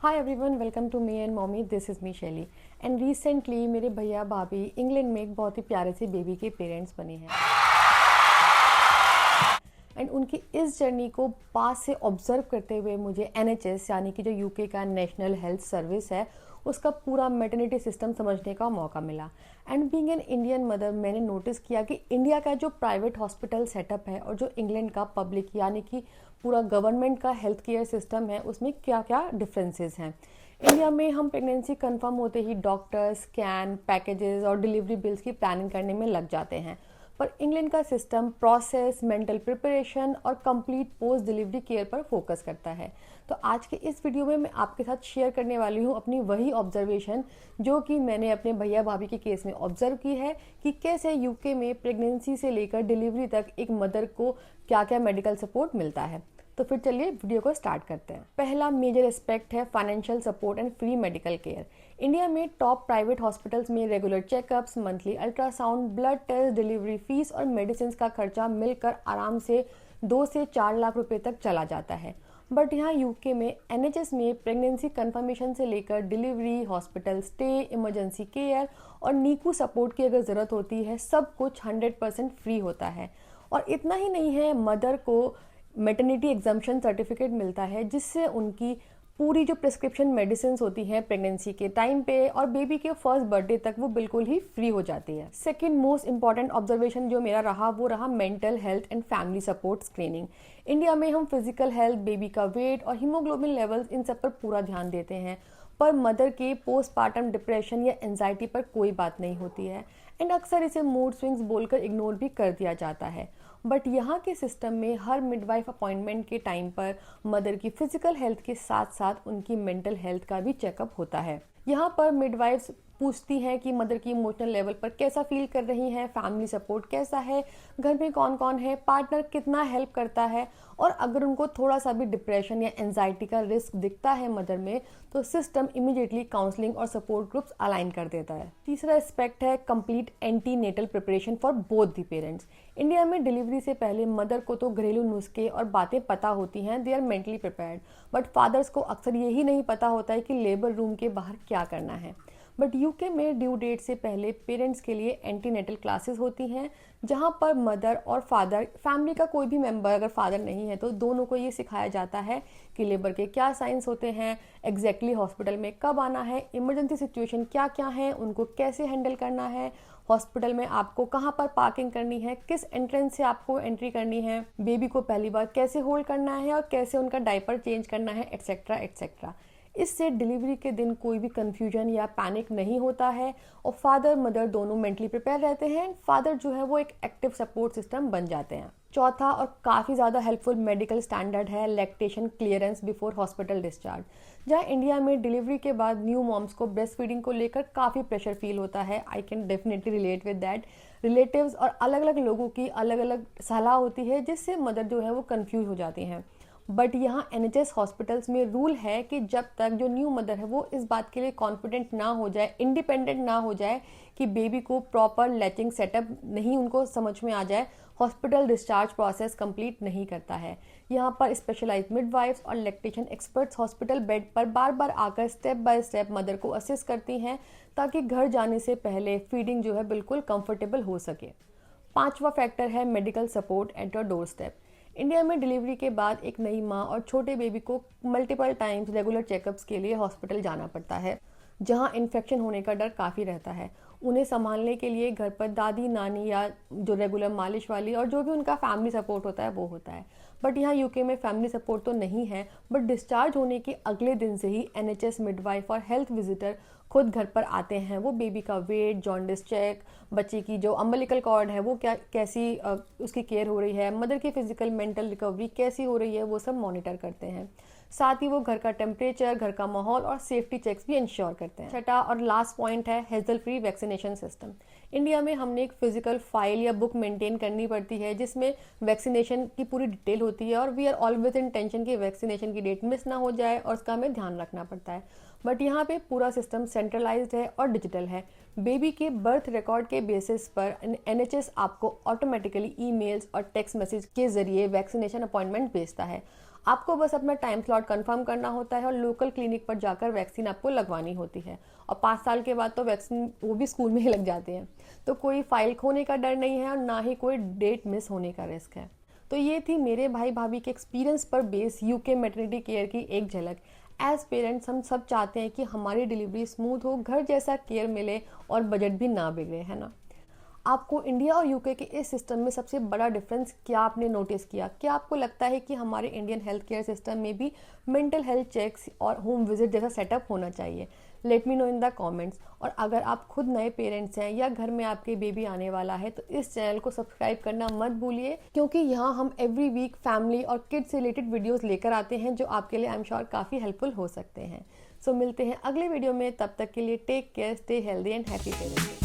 Hi everyone, welcome to me and mommy. This is me Shaily. And recently मेरे भैया भाभी England में एक बहुत ही प्यारे से बेबी के पेरेंट्स बने हैं। एंड उनकी इस जर्नी को पास से ऑब्जर्व करते हुए मुझे NHS यानी कि जो यूके का नेशनल हेल्थ सर्विस है उसका पूरा मैटरनिटी सिस्टम समझने का मौका मिला। And being an Indian mother, मैंने नोटिस किया कि इंडिया का जो प्राइवेट हॉस्पिटल सेटअप है और जो इंग्लैंड का पब्लिक यानी कि पूरा गवर्नमेंट का हेल्थ केयर सिस्टम है उसमें क्या क्या डिफरेंसेस हैं। इंडिया में हम प्रेगनेंसी कंफर्म होते ही डॉक्टर, स्कैन, पैकेजेस और डिलीवरी बिल्स की प्लानिंग करने में लग जाते हैं, पर इंग्लैंड का सिस्टम प्रोसेस, मेंटल प्रिपरेशन और कंप्लीट पोस्ट डिलीवरी केयर पर फोकस करता है। तो आज के इस वीडियो में मैं आपके साथ शेयर करने वाली हूँ अपनी वही ऑब्जर्वेशन जो कि मैंने अपने भैया भाभी के केस में ऑब्जर्व की है कि कैसे यूके में प्रेगनेंसी से लेकर डिलीवरी तक एक मदर को क्या क्या मेडिकल सपोर्ट मिलता है। तो फिर चलिए वीडियो को स्टार्ट करते हैं। पहला मेजर एस्पेक्ट है financial support and free medical care. India में टॉप प्राइवेट हॉस्पिटल्स में regular checkups, monthly ultrasound, blood test, delivery fees और मेडिसिन का खर्चा मिलकर आराम से 2 से 4 लाख रुपए तक चला जाता है। बट यहाँ यूके में NHS में प्रेगनेंसी कंफर्मेशन से लेकर delivery, hospital stay, emergency care और नीकू सपोर्ट की अगर ज़रूरत होती है सब कुछ 100% फ्री होता है। और इतना ही नहीं है, मदर को मैटरनिटी एग्जाम्पशन सर्टिफिकेट मिलता है जिससे उनकी पूरी जो प्रिस्क्रिप्शन मेडिसिन होती हैं प्रेगनेंसी के टाइम पे और बेबी के फर्स्ट बर्थडे तक वो बिल्कुल ही फ्री हो जाती है। सेकंड मोस्ट इंपॉर्टेंट ऑब्जर्वेशन जो मेरा रहा वो रहा mental health and family support screening. India में हम फिजिकल हेल्थ, बेबी का वेट और हीमोग्लोबिन लेवल्स इन सब पर पूरा ध्यान देते हैं, पर मदर के पोस्टपार्टम डिप्रेशन या एंजाइटी पर कोई बात नहीं होती है। एंड अक्सर इसे मूड स्विंग्स बोलकर इग्नोर भी कर दिया जाता है। बट यहाँ के सिस्टम में हर मिडवाइफ अपॉइंटमेंट के टाइम पर मदर की फिजिकल हेल्थ के साथ साथ उनकी मेंटल हेल्थ का भी चेकअप होता है। यहाँ पर मिडवाइफ्स पूछती हैं कि मदर की इमोशनल लेवल पर कैसा फील कर रही हैं, फैमिली सपोर्ट कैसा है, घर में कौन कौन है, पार्टनर कितना हेल्प करता है, और अगर उनको थोड़ा सा भी डिप्रेशन या एंजाइटी का रिस्क दिखता है मदर में तो सिस्टम इमीडिएटली काउंसलिंग और सपोर्ट ग्रुप्स अलाइन कर देता है। तीसरा एस्पेक्ट है complete antenatal preparation for both the parents. India में डिलीवरी से पहले मदर को तो घरेलू नुस्खे और बातें पता होती हैं, they are mentally prepared, but fathers को अक्सर यही नहीं पता होता है कि लेबर रूम के बाहर क्या करना है। बट यूके में ड्यू डेट से पहले पेरेंट्स के लिए एंटीनेटल क्लासेस होती हैं जहां पर मदर और फादर, फैमिली का कोई भी मेंबर अगर फादर नहीं है तो दोनों को ये सिखाया जाता है कि लेबर के क्या साइंस होते हैं, एग्जैक्टली हॉस्पिटल में कब आना है, इमरजेंसी सिचुएशन क्या क्या है, उनको कैसे हैंडल करना है, हॉस्पिटल में आपको कहाँ पर पार्किंग करनी है, किस एंट्रेंस से आपको एंट्री करनी है, बेबी को पहली बार कैसे होल्ड करना है और कैसे उनका डायपर चेंज करना है, एट्सेट्रा एट्सेट्रा। इससे डिलीवरी के दिन कोई भी कंफ्यूजन या पैनिक नहीं होता है और फादर मदर दोनों मेंटली प्रिपेयर रहते हैं। फादर जो है वो एक एक्टिव सपोर्ट सिस्टम बन जाते हैं। चौथा और काफ़ी ज़्यादा हेल्पफुल मेडिकल स्टैंडर्ड है lactation clearance before hospital discharge. जहाँ इंडिया में डिलीवरी के बाद न्यू मॉम्स को ब्रेस्ट फीडिंग को लेकर काफ़ी प्रेशर फील होता है। I can definitely relate with that. Relatives और अलग अलग लोगों की अलग अलग सलाह होती है जिससे मदर जो है वो कंफ्यूज हो जाती हैं। बट यहाँ NHS हॉस्पिटल्स में रूल है कि जब तक जो न्यू मदर है वो इस बात के लिए कॉन्फिडेंट ना हो जाए, इंडिपेंडेंट ना हो जाए कि बेबी को प्रॉपर लैचिंग सेटअप नहीं उनको समझ में आ जाए, हॉस्पिटल डिस्चार्ज प्रोसेस कंप्लीट नहीं करता है। यहाँ पर स्पेशलाइज्ड मिडवाइफ्स और लैक्टेशन एक्सपर्ट्स हॉस्पिटल बेड पर बार बार आकर स्टेप बाय स्टेप मदर को असिस्ट करती हैं ताकि घर जाने से पहले फीडिंग जो है बिल्कुल कंफर्टेबल हो सके। पांचवा फैक्टर है medical support at your door step. India में डिलीवरी के बाद एक नई माँ और छोटे बेबी को मल्टीपल टाइम्स रेगुलर चेकअप्स के लिए हॉस्पिटल जाना पड़ता है, जहाँ इन्फेक्शन होने का डर काफ़ी रहता है। उन्हें संभालने के लिए घर पर दादी, नानी या जो रेगुलर मालिश वाली और जो भी उनका फैमिली सपोर्ट होता है वो होता है। बट यहाँ यूके में फैमिली सपोर्ट तो नहीं है, बट डिस्चार्ज होने के अगले दिन से ही NHS मिडवाइफ और हेल्थ विजिटर खुद घर पर आते हैं। वो बेबी का वेट, जॉन्डिस चेक, बच्चे की जो अम्बिलिकल कॉर्ड है वो कैसी उसकी केयर हो रही है, मदर की फिजिकल मेंटल रिकवरी कैसी हो रही है, वो सब मॉनिटर करते हैं। साथ ही वो घर का टेम्परेचर, घर का माहौल और सेफ्टी चेक्स भी इंश्योर करते हैं। छठा और लास्ट पॉइंट है hazel free vaccination system. India में हमने एक फिजिकल फाइल या बुक मेंटेन करनी पड़ती है जिसमें वैक्सीनेशन की पूरी डिटेल होती है और we are always in tension कि वैक्सीनेशन की डेट मिस ना हो जाए और उसका हमें ध्यान रखना पड़ता है। बट यहाँ पे पूरा सिस्टम सेंट्रलाइज्ड है और डिजिटल है। बेबी के बर्थ रिकॉर्ड के बेसिस पर NHS आपको ऑटोमेटिकली ईमेल्स और टेक्स्ट मैसेज के जरिए वैक्सीनेशन अपॉइंटमेंट भेजता है। आपको बस अपना टाइम स्लॉट कंफर्म करना होता है और लोकल क्लिनिक पर जाकर वैक्सीन आपको लगवानी होती है। और 5 साल के बाद तो वैक्सीन वो भी स्कूल में ही लग जाते हैं। तो कोई फाइल खोने का डर नहीं है और ना ही कोई डेट मिस होने का रिस्क है। तो ये थी मेरे भाई भाभी के एक्सपीरियंस पर बेस यूके मैटरनिटी केयर की एक झलक। एज पेरेंट्स हम सब चाहते हैं कि हमारी डिलीवरी स्मूथ हो, घर जैसा केयर मिले और बजट भी ना बिगड़े, है ना। आपको इंडिया और यूके के इस सिस्टम में सबसे बड़ा डिफरेंस क्या आपने नोटिस किया? क्या आपको लगता है कि हमारे इंडियन हेल्थ केयर सिस्टम में भी मेंटल हेल्थ चेक्स और होम विजिट जैसा सेटअप होना चाहिए? Let me know in the comments. और अगर आप खुद नए पेरेंट्स हैं या घर में आपके बेबी आने वाला है तो इस चैनल को सब्सक्राइब करना मत भूलिए, क्योंकि यहाँ हम एवरी वीक फैमिली और किड्स से रिलेटेड वीडियोज़ लेकर आते हैं जो आपके लिए आई एम श्योर काफ़ी हेल्पफुल हो सकते हैं। सो मिलते हैं अगले वीडियो में, तब तक के लिए take care, stay healthy and happy parenting.